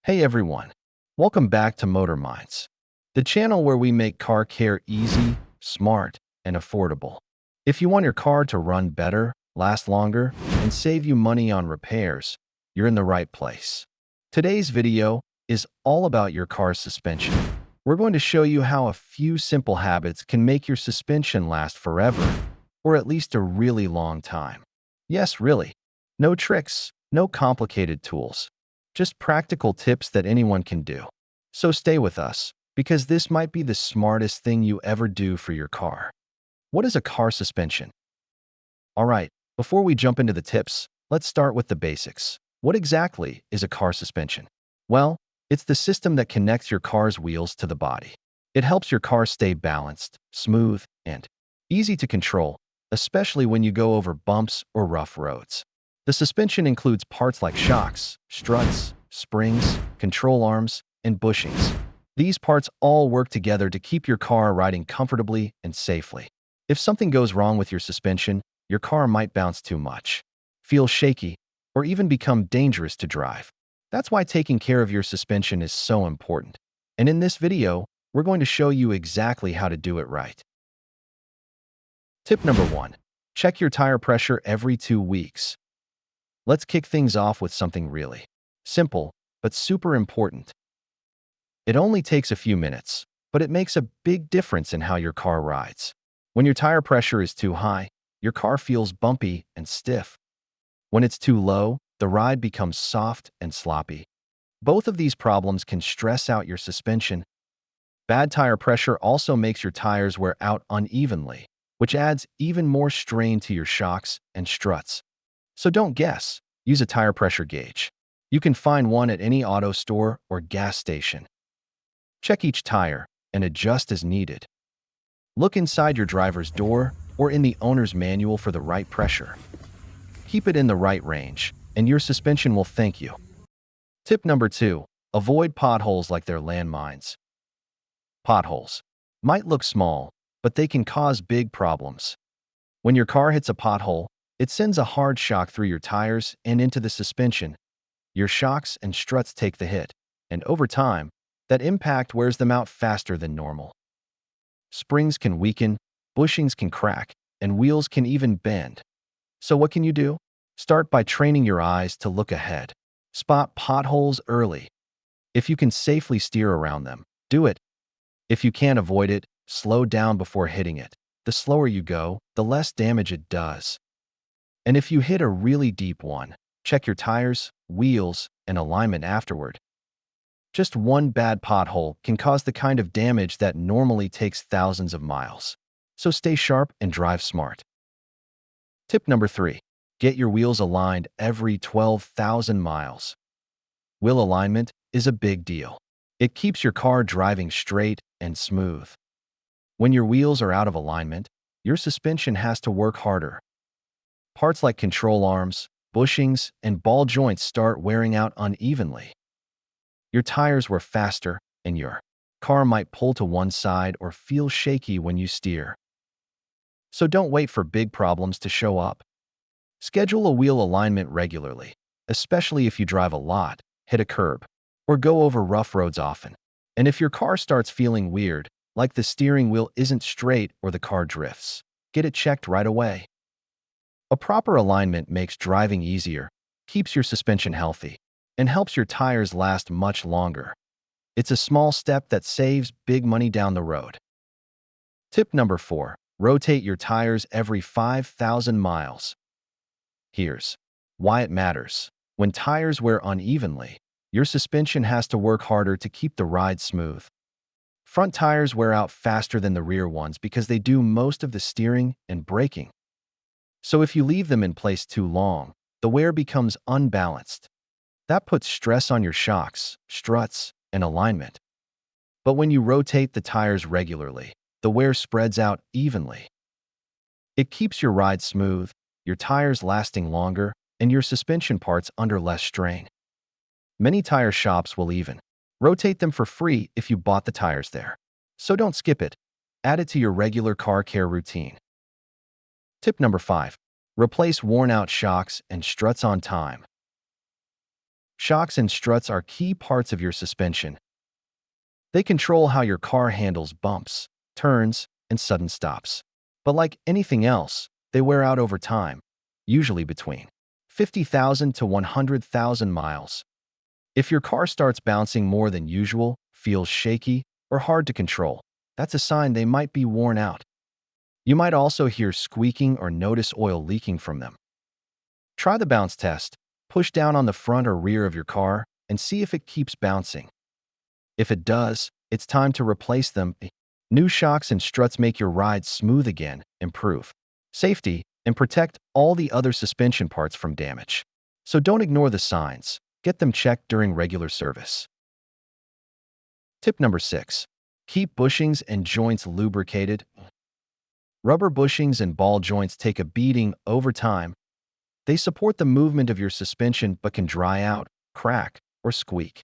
Hey everyone, welcome back to Motor Minds, the channel where we make car care easy, smart, and affordable. If you want your car to run better, last longer, and save you money on repairs, you're in the right place. Today's video is all about your car's suspension. We're going to show you how a few simple habits can make your suspension last forever, or at least a really long time. Yes, really. No tricks, no complicated tools. Just practical tips that anyone can do. So stay with us, because this might be the smartest thing you ever do for your car. What is a car suspension? All right, before we jump into the tips, let's start with the basics. What exactly is a car suspension? Well, it's the system that connects your car's wheels to the body. It helps your car stay balanced, smooth, and easy to control, especially when you go over bumps or rough roads. The suspension includes parts like shocks, struts, springs, control arms, and bushings. These parts all work together to keep your car riding comfortably and safely. If something goes wrong with your suspension, your car might bounce too much, feel shaky, or even become dangerous to drive. That's why taking care of your suspension is so important. And in this video, we're going to show you exactly how to do it right. Tip number 1. Check your tire pressure every 2 weeks. Let's kick things off with something really simple, but super important. It only takes a few minutes, but it makes a big difference in how your car rides. When your tire pressure is too high, your car feels bumpy and stiff. When it's too low, the ride becomes soft and sloppy. Both of these problems can stress out your suspension. Bad tire pressure also makes your tires wear out unevenly, which adds even more strain to your shocks and struts. So don't guess. Use a tire pressure gauge. You can find one at any auto store or gas station. Check each tire and adjust as needed. Look inside your driver's door or in the owner's manual for the right pressure. Keep it in the right range, and your suspension will thank you. Tip number 2. Avoid potholes like they're landmines. Potholes might look small, but they can cause big problems. When your car hits a pothole, it sends a hard shock through your tires and into the suspension. Your shocks and struts take the hit, and over time, that impact wears them out faster than normal. Springs can weaken, bushings can crack, and wheels can even bend. So what can you do? Start by training your eyes to look ahead. Spot potholes early. If you can safely steer around them, do it. If you can't avoid it, slow down before hitting it. The slower you go, the less damage it does. And if you hit a really deep one, check your tires, wheels, and alignment afterward. Just one bad pothole can cause the kind of damage that normally takes thousands of miles. So stay sharp and drive smart. Tip number 3. Get your wheels aligned every 12,000 miles. Wheel alignment is a big deal. It keeps your car driving straight and smooth. When your wheels are out of alignment, your suspension has to work harder. Parts like control arms, bushings, and ball joints start wearing out unevenly. Your tires wear faster, and your car might pull to one side or feel shaky when you steer. So don't wait for big problems to show up. Schedule a wheel alignment regularly, especially if you drive a lot, hit a curb, or go over rough roads often. And if your car starts feeling weird, like the steering wheel isn't straight or the car drifts, get it checked right away. A proper alignment makes driving easier, keeps your suspension healthy, and helps your tires last much longer. It's a small step that saves big money down the road. Tip number 4. Rotate your tires every 5,000 miles. Here's why it matters. When tires wear unevenly, your suspension has to work harder to keep the ride smooth. Front tires wear out faster than the rear ones because they do most of the steering and braking. So if you leave them in place too long, the wear becomes unbalanced. That puts stress on your shocks, struts, and alignment. But when you rotate the tires regularly, the wear spreads out evenly. It keeps your ride smooth, your tires lasting longer, and your suspension parts under less strain. Many tire shops will even rotate them for free if you bought the tires there. So don't skip it. Add it to your regular car care routine. Tip number 5. Replace worn-out shocks and struts on time. Shocks and struts are key parts of your suspension. They control how your car handles bumps, turns, and sudden stops. But like anything else, they wear out over time, usually between 50,000 to 100,000 miles. If your car starts bouncing more than usual, feels shaky, or hard to control, that's a sign they might be worn out. You might also hear squeaking or notice oil leaking from them. Try the bounce test. Push down on the front or rear of your car and see if it keeps bouncing. If it does, it's time to replace them. New shocks and struts make your ride smooth again, improve safety, and protect all the other suspension parts from damage. So don't ignore the signs. Get them checked during regular service. Tip number 6. Keep bushings and joints lubricated. Rubber bushings and ball joints take a beating over time. They support the movement of your suspension but can dry out, crack, or squeak.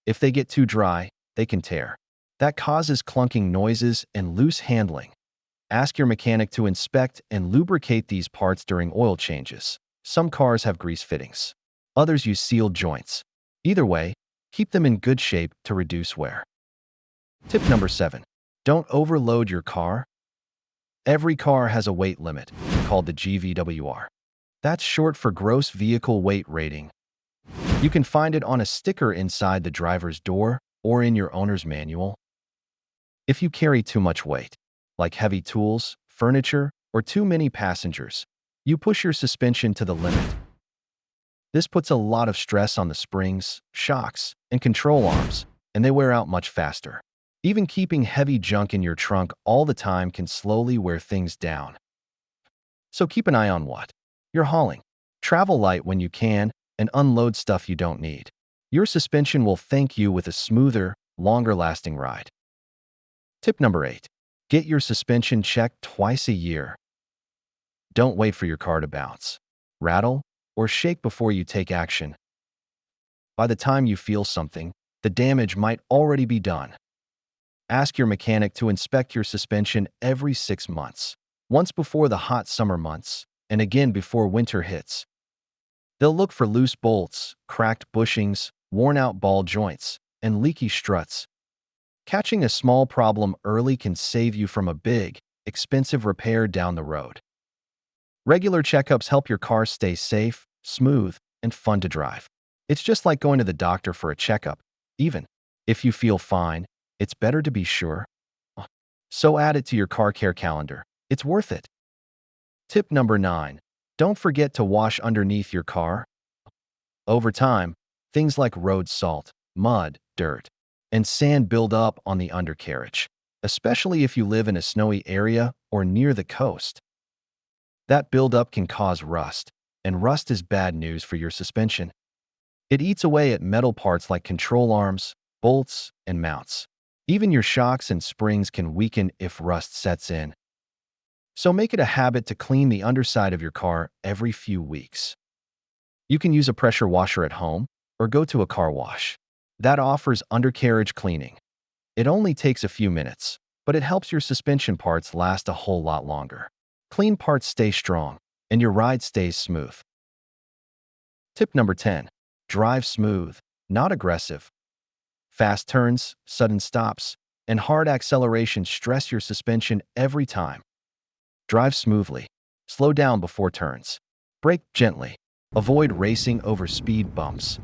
If they get too dry, they can tear. That causes clunking noises and loose handling. Ask your mechanic to inspect and lubricate these parts during oil changes. Some cars have grease fittings. Others use sealed joints. Either way, keep them in good shape to reduce wear. Tip number 7. Don't overload your car. Every car has a weight limit, called the GVWR. That's short for gross vehicle weight rating. You can find it on a sticker inside the driver's door or in your owner's manual. If you carry too much weight, like heavy tools, furniture, or too many passengers, you push your suspension to the limit. This puts a lot of stress on the springs, shocks, and control arms, and they wear out much faster. Even keeping heavy junk in your trunk all the time can slowly wear things down. So keep an eye on what you're hauling. Travel light when you can and unload stuff you don't need. Your suspension will thank you with a smoother, longer-lasting ride. Tip number 8. Get your suspension checked twice a year. Don't wait for your car to bounce, rattle, or shake before you take action. By the time you feel something, the damage might already be done. Ask your mechanic to inspect your suspension every 6 months, once before the hot summer months, and again before winter hits. They'll look for loose bolts, cracked bushings, worn-out ball joints, and leaky struts. Catching a small problem early can save you from a big, expensive repair down the road. Regular checkups help your car stay safe, smooth, and fun to drive. It's just like going to the doctor for a checkup. Even if you feel fine, it's better to be sure. So add it to your car care calendar. It's worth it. Tip number 9. Don't forget to wash underneath your car. Over time, things like road salt, mud, dirt, and sand build up on the undercarriage, especially if you live in a snowy area or near the coast. That buildup can cause rust, and rust is bad news for your suspension. It eats away at metal parts like control arms, bolts, and mounts. Even your shocks and springs can weaken if rust sets in. So make it a habit to clean the underside of your car every few weeks. You can use a pressure washer at home or go to a car wash that offers undercarriage cleaning. It only takes a few minutes, but it helps your suspension parts last a whole lot longer. Clean parts stay strong, and your ride stays smooth. Tip number 10. Drive smooth, not aggressive. Fast turns, sudden stops, and hard acceleration stress your suspension every time. Drive smoothly. Slow down before turns. Brake gently. Avoid racing over speed bumps.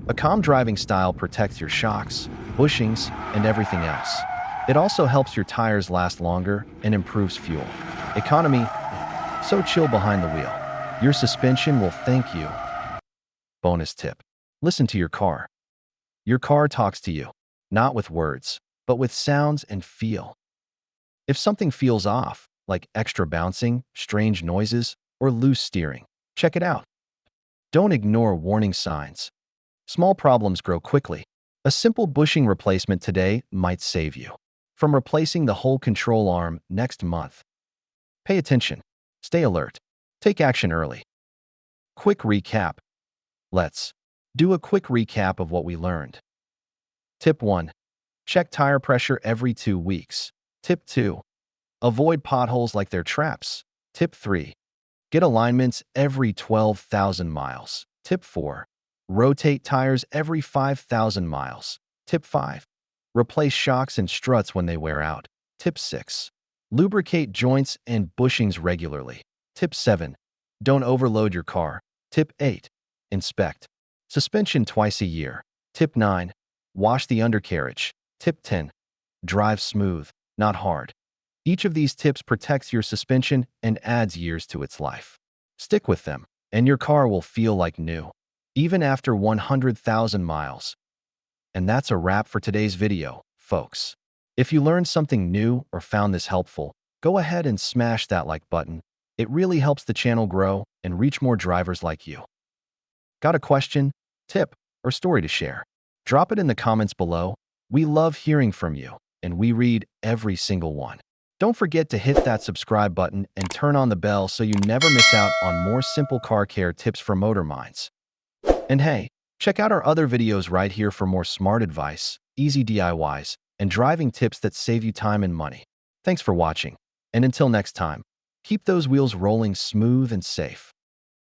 A calm driving style protects your shocks, bushings, and everything else. It also helps your tires last longer and improves fuel economy. So chill behind the wheel. Your suspension will thank you. Bonus tip. Listen to your car. Your car talks to you, not with words, but with sounds and feel. If something feels off, like extra bouncing, strange noises, or loose steering, check it out. Don't ignore warning signs. Small problems grow quickly. A simple bushing replacement today might save you from replacing the whole control arm next month. Pay attention. Stay alert. Take action early. Quick recap. Let's do a quick recap of what we learned. Tip 1. Check tire pressure every 2 weeks. Tip 2. Avoid potholes like they're traps. Tip 3. Get alignments every 12,000 miles. Tip 4. Rotate tires every 5,000 miles. Tip 5. Replace shocks and struts when they wear out. Tip 6. Lubricate joints and bushings regularly. Tip 7. Don't overload your car. Tip 8. Inspect suspension twice a year. Tip 9. Wash the undercarriage. Tip 10. Drive smooth, not hard. Each of these tips protects your suspension and adds years to its life. Stick with them, and your car will feel like new, even after 100,000 miles. And that's a wrap for today's video, folks. If you learned something new or found this helpful, go ahead and smash that like button. It really helps the channel grow and reach more drivers like you. Got a question, tip, or story to share? Drop it in the comments below. We love hearing from you, and we read every single one. Don't forget to hit that subscribe button and turn on the bell so you never miss out on more simple car care tips from Motor Minds. And hey, check out our other videos right here for more smart advice, easy DIYs, and driving tips that save you time and money. Thanks for watching, and until next time, keep those wheels rolling smooth and safe.